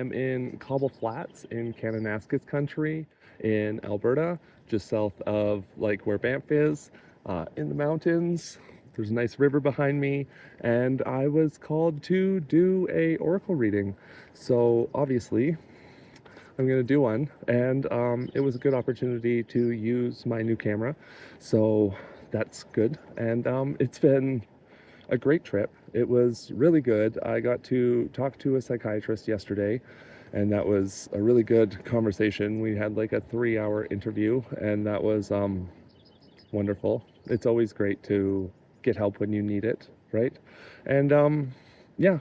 am in Cobble Flats in Kananaskis country in Alberta, just south of like where Banff is, in the mountains. There's a nice river behind me, and I was called to do a oracle reading. So obviously, I'm gonna do one, and it was a good opportunity to use my new camera. So that's good, and it's been a great trip. It was really good. I got to talk to a psychiatrist yesterday, and that was a really good conversation. We had like a 3-hour interview, and that was wonderful. It's always great to get help when you need it, right? And yeah,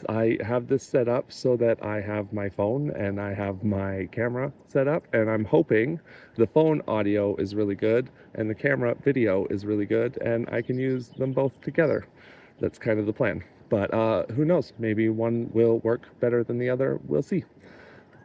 I have this set up so that I have my phone and I have my camera set up, and I'm hoping the phone audio is really good and the camera video is really good, and I can use them both together. That's kind of the plan. But who knows? Maybe one will work better than the other. We'll see.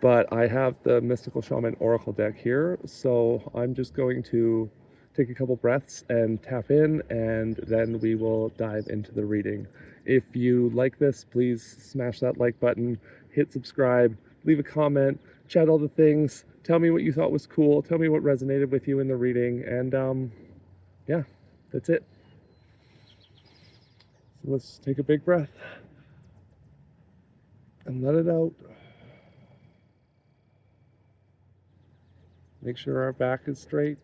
But I have the Mystical Shaman Oracle deck here, so I'm just going to take a couple breaths and tap in, and then we will dive into the reading. If you like this, please smash that like button, hit subscribe, leave a comment, chat all the things, tell me what you thought was cool, tell me what resonated with you in the reading, and yeah, that's it. So let's take a big breath and let it out. Make sure our back is straight.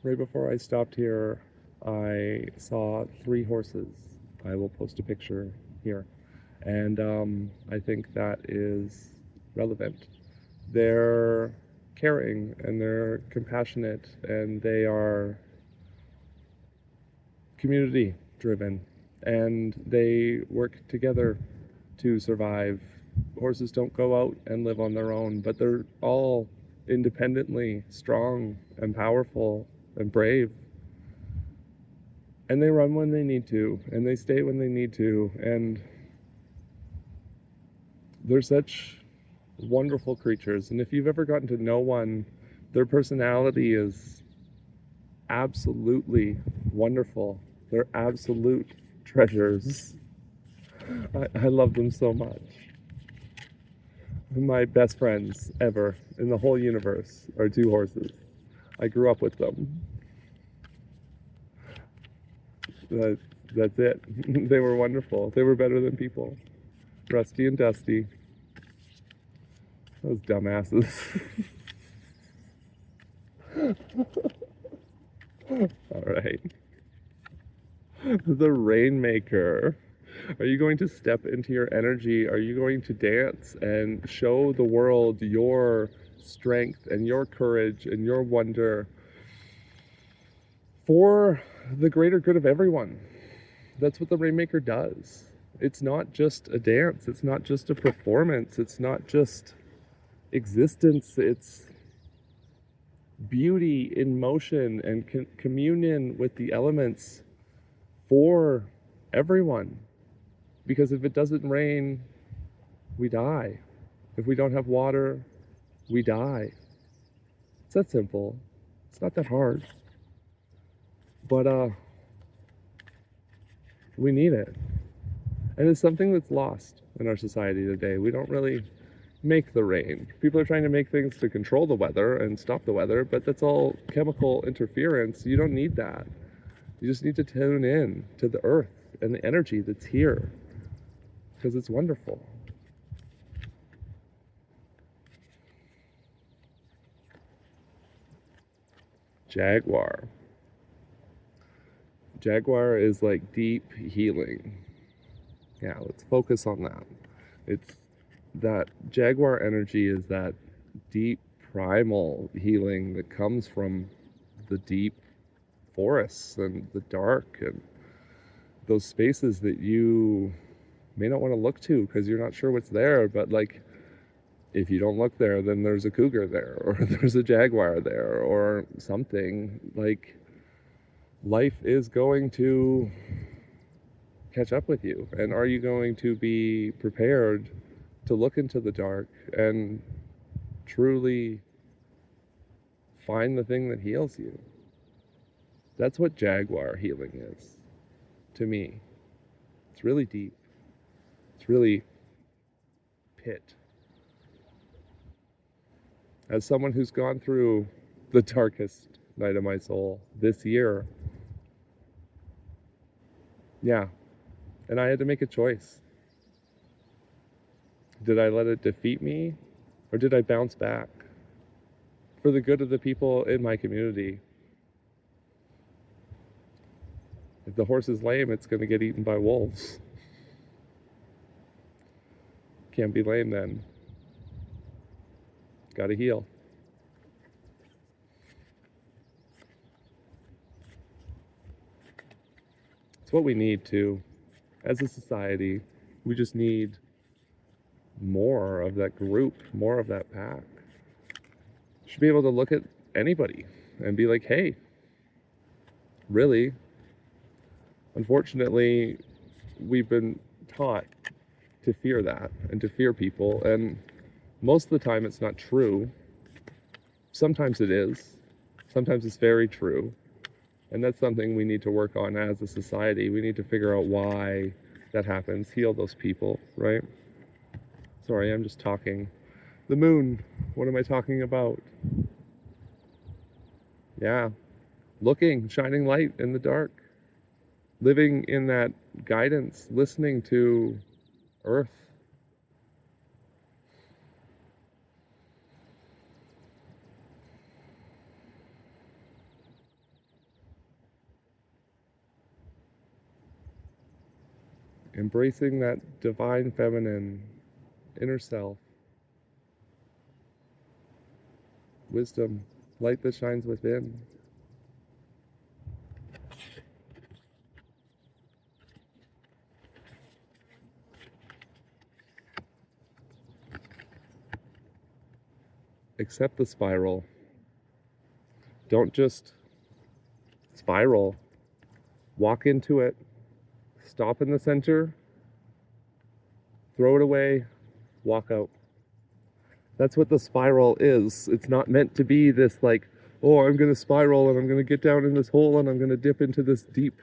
Right before I stopped here, I saw 3 horses. I will post a picture here. And I think that is relevant. They're caring and they're compassionate and they are community driven and they work together to survive. Horses don't go out and live on their own, but they're all independently strong and powerful and brave. And they run when they need to, and they stay when they need to, and they're such wonderful creatures. And if you've ever gotten to know one, their personality is absolutely wonderful. They're absolute treasures. I love them so much. My best friends ever in the whole universe are 2 horses. I grew up with them. That's it. They were wonderful. They were better than people. Rusty and Dusty. Those dumbasses. All right. The Rainmaker. Are you going to step into your energy? Are you going to dance and show the world your strength and your courage and your wonder for the greater good of everyone? That's what the Rainmaker does. It's not just a dance. It's not just a performance. It's not just existence. It's beauty in motion and communion with the elements for everyone. Because if it doesn't rain, we die. If we don't have water, we die. It's that simple. It's not that hard. But we need it. And it's something that's lost in our society today. We don't really make the rain. People are trying to make things to control the weather and stop the weather, but that's all chemical interference. You don't need that. You just need to tune in to the earth and the energy that's here, because it's wonderful. Jaguar. Jaguar is like deep healing. Yeah, let's focus on that. It's that Jaguar energy is that deep primal healing that comes from the deep forests and the dark and those spaces that you may not want to look to because you're not sure what's there, but like if you don't look there, then there's a cougar there or there's a jaguar there or something. Like life is going to catch up with you, and are you going to be prepared to look into the dark and truly find the thing that heals you? That's what jaguar healing is to me. It's really deep. It's really pit. As someone who's gone through the darkest night of my soul this year, yeah, and I had to make a choice. Did I let it defeat me, or did I bounce back for the good of the people in my community? If the horse is lame, it's going to get eaten by wolves. Can't be lame then. Gotta heal. It's what we need to. As a society, we just need more of that group, more of that pack. Should be able to look at anybody and be like, hey, really? Unfortunately, we've been taught to fear that and to fear people, and most of the time it's not true. Sometimes it is. Sometimes it's very true. And that's something we need to work on as a society. We need to figure out why that happens, heal those people, right? Sorry, I'm just talking. The moon, what am I talking about? Yeah, looking, shining light in the dark, living in that guidance, listening to Earth. Embracing that divine feminine inner self, wisdom, light that shines within. Accept the spiral. Don't just spiral. Walk into it. Stop in the center. Throw it away. Walk out. That's what the spiral is. It's not meant to be this like, oh, I'm going to spiral and I'm going to get down in this hole and I'm going to dip into this deep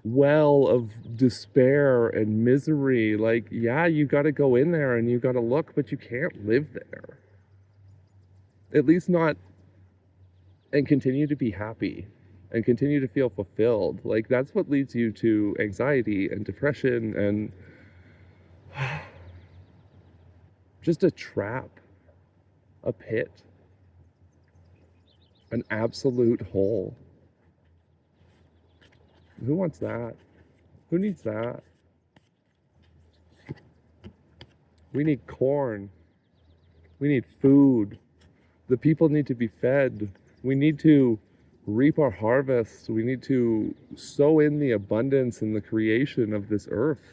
well of despair and misery. Like, yeah, you got to go in there and you got to look, but you can't live there. At least not, and continue to be happy and continue to feel fulfilled. Like, that's what leads you to anxiety and depression and just a trap, a pit, an absolute hole. Who wants that? Who needs that? We need corn. We need food. The people need to be fed. We need to reap our harvests. We need to sow in the abundance and the creation of this earth.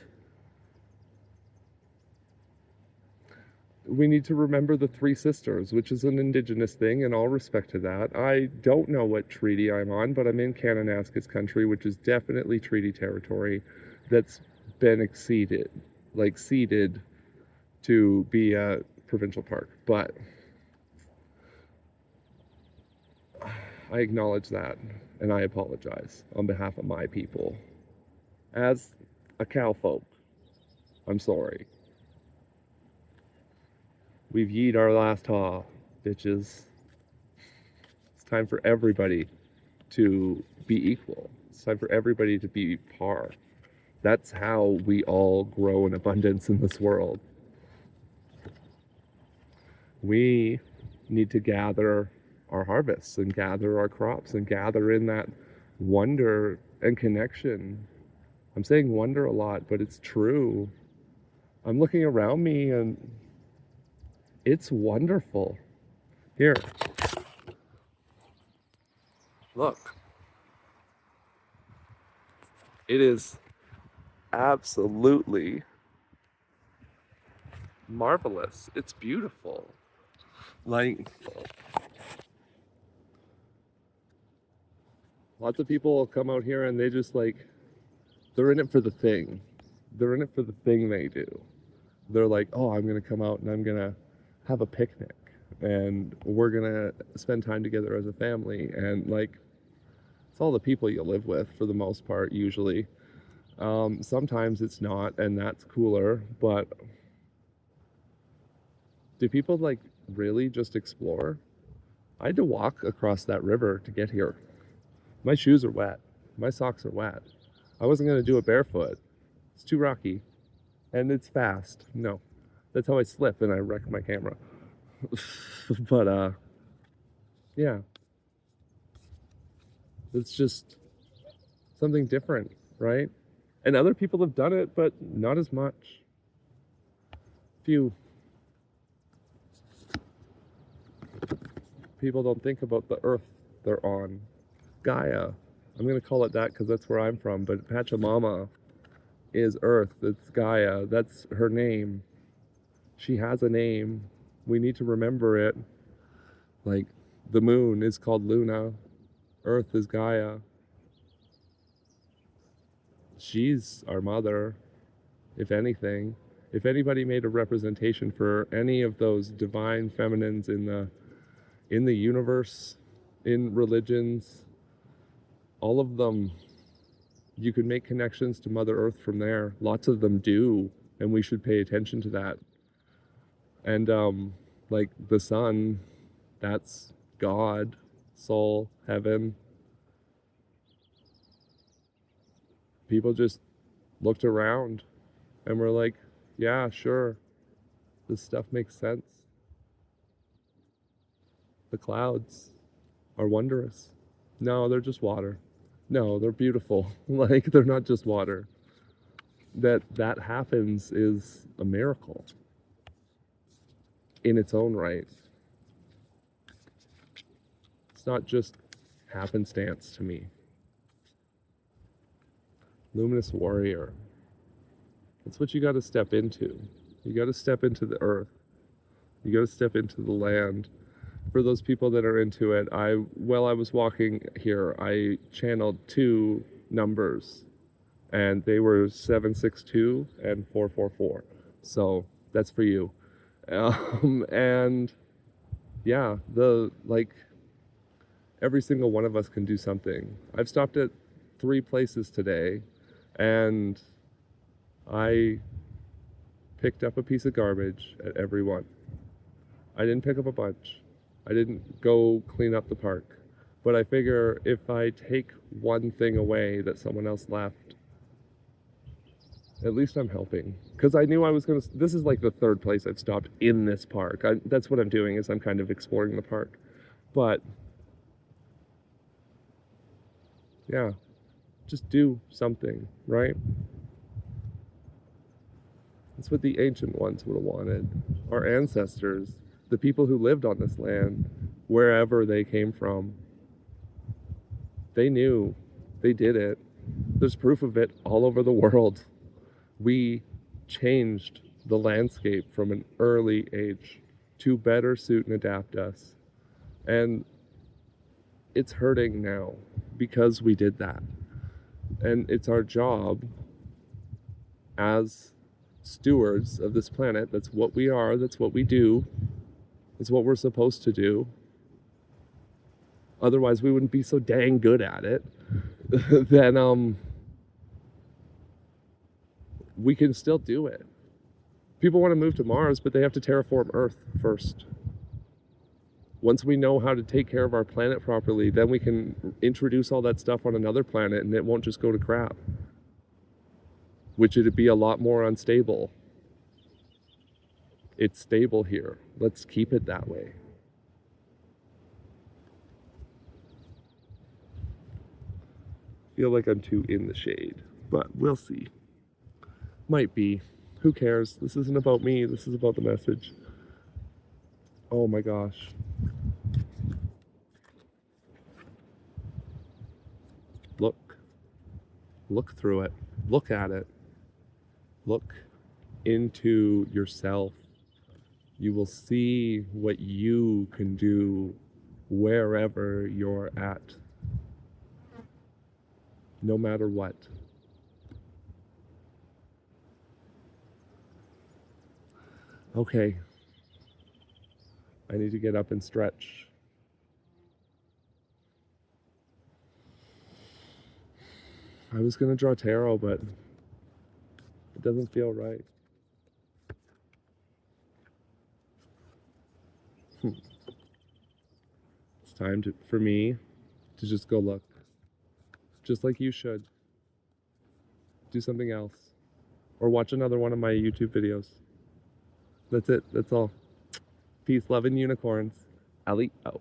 We need to remember the Three Sisters, which is an indigenous thing, and all respect to that. I don't know what treaty I'm on, but I'm in Kananaskis country, which is definitely treaty territory that's been exceeded, like ceded to be a provincial park. But I acknowledge that, and I apologize on behalf of my people. As a cowfolk, I'm sorry. We've yeed our last haw, bitches. It's time for everybody to be equal. It's time for everybody to be par. That's how we all grow in abundance in this world. We need to gather our harvests and gather our crops and gather in that wonder and connection. I'm saying wonder a lot, but it's true. I'm looking around me and it's wonderful. Here. Look. It is absolutely marvelous. It's beautiful. Like, lots of people come out here and they just like, they're in it for the thing. They're in it for the thing they do. They're like, oh, I'm going to come out and I'm going to have a picnic and we're going to spend time together as a family. And like, It's all the people you live with for the most part, usually. Sometimes it's not, and that's cooler, but do people like really just explore? I had to walk across that river to get here. My shoes are wet. My socks are wet. I wasn't going to do it barefoot. It's too rocky. And it's fast. No. That's how I slip and I wreck my camera. But yeah. It's just something different, right? And other people have done it, but not as much. Few people don't think about the earth they're on. Gaia. I'm going to call it that because that's where I'm from, but Pachamama is Earth. It's Gaia. That's her name. She has a name. We need to remember it. Like, the moon is called Luna. Earth is Gaia. She's our mother, if anything. If anybody made a representation for any of those divine feminines in the universe, in religions, all of them, you could make connections to Mother Earth from there. Lots of them do, and we should pay attention to that. And like the sun, that's God, soul, heaven. People just looked around and were like, yeah, sure, this stuff makes sense. The clouds are wondrous. No, they're just water. No, they're beautiful. Like, they're not just water. That happens is a miracle in its own right. It's not just happenstance to me. Luminous warrior. That's what you got to step into. You got to step into the earth. You got to step into the land. For those people that are into it, while I was walking here, I channeled two numbers, and they were 762 and 444. So that's for you. And yeah, every single one of us can do something. I've stopped at 3 places today, and I picked up a piece of garbage at every one. I didn't pick up a bunch. I didn't go clean up the park. But I figure if I take one thing away that someone else left, at least I'm helping. Because I knew I was going to... This is like the 3rd place I've stopped in this park. That's what I'm doing, is I'm kind of exploring the park. But yeah, just do something, right? That's what the ancient ones would have wanted. Our ancestors, the people who lived on this land, wherever they came from, they knew. They did it. There's proof of it all over the world. We changed the landscape from an early age to better suit and adapt us. And it's hurting now because we did that. And it's our job as stewards of this planet. That's what we are. That's what we do. It's what we're supposed to do. Otherwise, we wouldn't be so dang good at it. Then we can still do it. People want to move to Mars, but they have to terraform Earth first. Once we know how to take care of our planet properly, then we can introduce all that stuff on another planet, and it won't just go to crap. Which it'd be a lot more unstable. It's stable here. Let's keep it that way. Feel like I'm too in the shade, but we'll see. Might be. Who cares? This isn't about me. This is about the message. Oh my gosh. Look. Look through it. Look at it. Look into yourself. You will see what you can do wherever you're at. No matter what. Okay. I need to get up and stretch. I was gonna draw tarot, but it doesn't feel right. It's time for me to just go look. Just like you should. Do something else. Or watch another one of my YouTube videos. That's it. That's all. Peace, love, and unicorns. Ali out.